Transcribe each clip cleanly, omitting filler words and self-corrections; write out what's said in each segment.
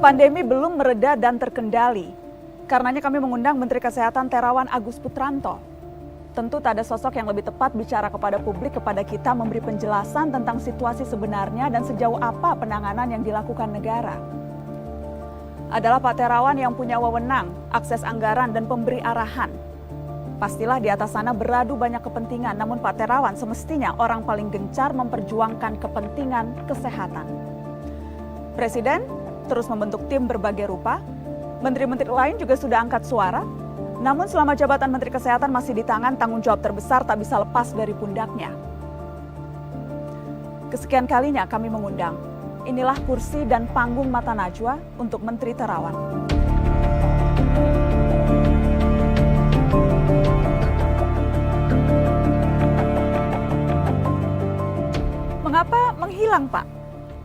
Pandemi belum mereda dan terkendali. Karenanya kami mengundang Menteri Kesehatan Terawan Agus Putranto. Tentu tak ada sosok yang lebih tepat bicara kepada publik, kepada kita, memberi penjelasan tentang situasi sebenarnya dan sejauh apa penanganan yang dilakukan negara. Adalah Pak Terawan yang punya wewenang, akses anggaran dan pemberi arahan. Pastilah di atas sana beradu banyak kepentingan, namun Pak Terawan semestinya orang paling gencar memperjuangkan kepentingan kesehatan. Presiden terus membentuk tim berbagai rupa, menteri-menteri lain juga sudah angkat suara, namun selama jabatan Menteri Kesehatan masih di tangan, tanggung jawab terbesar tak bisa lepas dari pundaknya. Kesekian kalinya kami mengundang, inilah kursi dan panggung mata najwa untuk Menteri Terawan. Mengapa menghilang, Pak?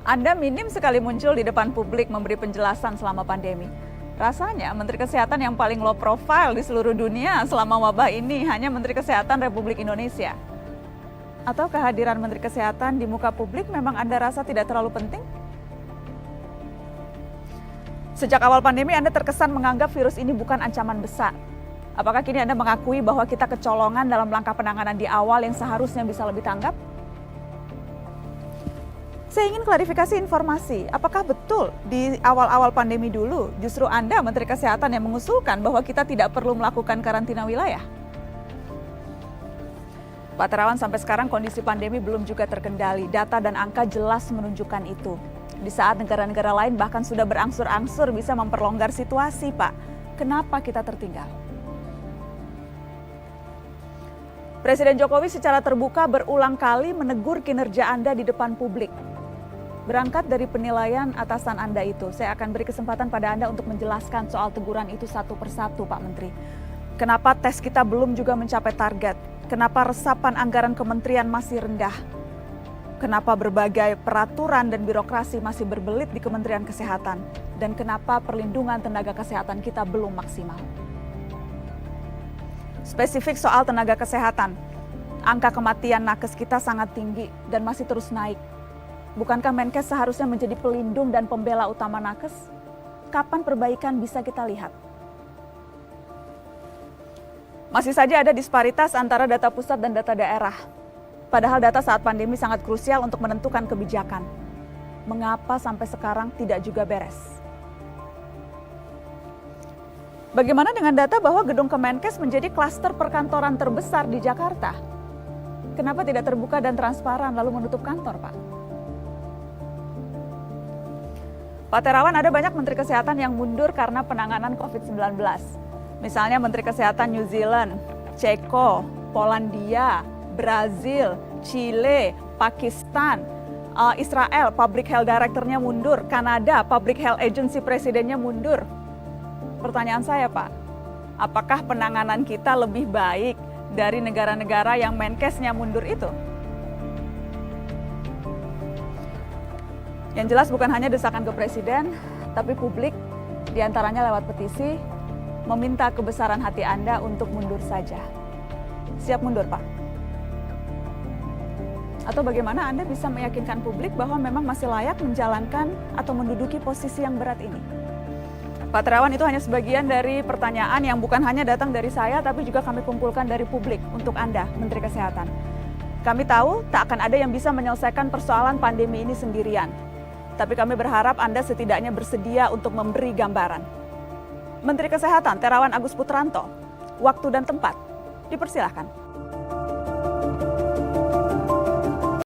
Anda minim sekali muncul di depan publik memberi penjelasan selama pandemi. Rasanya Menteri Kesehatan yang paling low profile di seluruh dunia selama wabah ini hanya Menteri Kesehatan Republik Indonesia. Atau kehadiran Menteri Kesehatan di muka publik memang Anda rasa tidak terlalu penting? Sejak awal pandemi Anda terkesan menganggap virus ini bukan ancaman besar. Apakah kini Anda mengakui bahwa kita kecolongan dalam langkah penanganan di awal yang seharusnya bisa lebih tanggap? Saya ingin klarifikasi informasi, apakah betul di awal-awal pandemi dulu justru Anda Menteri Kesehatan yang mengusulkan bahwa kita tidak perlu melakukan karantina wilayah? Pak Terawan, sampai sekarang kondisi pandemi belum juga terkendali, data dan angka jelas menunjukkan itu. Di saat negara-negara lain bahkan sudah berangsur-angsur bisa memperlonggar situasi, Pak. Kenapa kita tertinggal? Presiden Jokowi secara terbuka berulang kali menegur kinerja Anda di depan publik. Berangkat dari penilaian atasan Anda itu, saya akan beri kesempatan pada Anda untuk menjelaskan soal teguran itu satu persatu, Pak Menteri. Kenapa tes kita belum juga mencapai target? Kenapa resapan anggaran kementerian masih rendah? Kenapa berbagai peraturan dan birokrasi masih berbelit di Kementerian Kesehatan? Dan kenapa perlindungan tenaga kesehatan kita belum maksimal? Spesifik soal tenaga kesehatan, angka kematian nakes kita sangat tinggi dan masih terus naik. Bukankah Menkes seharusnya menjadi pelindung dan pembela utama nakes? Kapan perbaikan bisa kita lihat? Masih saja ada disparitas antara data pusat dan data daerah. Padahal data saat pandemi sangat krusial untuk menentukan kebijakan. Mengapa sampai sekarang tidak juga beres? Bagaimana dengan data bahwa gedung Kemenkes menjadi klaster perkantoran terbesar di Jakarta? Kenapa tidak terbuka dan transparan lalu menutup kantor, Pak? Pak Terawan, ada banyak Menteri Kesehatan yang mundur karena penanganan COVID-19. Misalnya Menteri Kesehatan New Zealand, Ceko, Polandia, Brazil, Chile, Pakistan, Israel, Public Health Director-nya mundur, Kanada, Public Health Agency Presidennya mundur. Pertanyaan saya, Pak, apakah penanganan kita lebih baik dari negara-negara yang Menkesnya mundur itu? Yang jelas bukan hanya desakan ke Presiden, tapi publik diantaranya lewat petisi meminta kebesaran hati Anda untuk mundur saja. Siap mundur, Pak? Atau bagaimana Anda bisa meyakinkan publik bahwa memang masih layak menjalankan atau menduduki posisi yang berat ini? Pak Terawan, itu hanya sebagian dari pertanyaan yang bukan hanya datang dari saya, tapi juga kami kumpulkan dari publik untuk Anda, Menteri Kesehatan. Kami tahu tak akan ada yang bisa menyelesaikan persoalan pandemi ini sendirian. Tapi kami berharap Anda setidaknya bersedia untuk memberi gambaran. Menteri Kesehatan Terawan Agus Putranto, waktu dan tempat, dipersilahkan.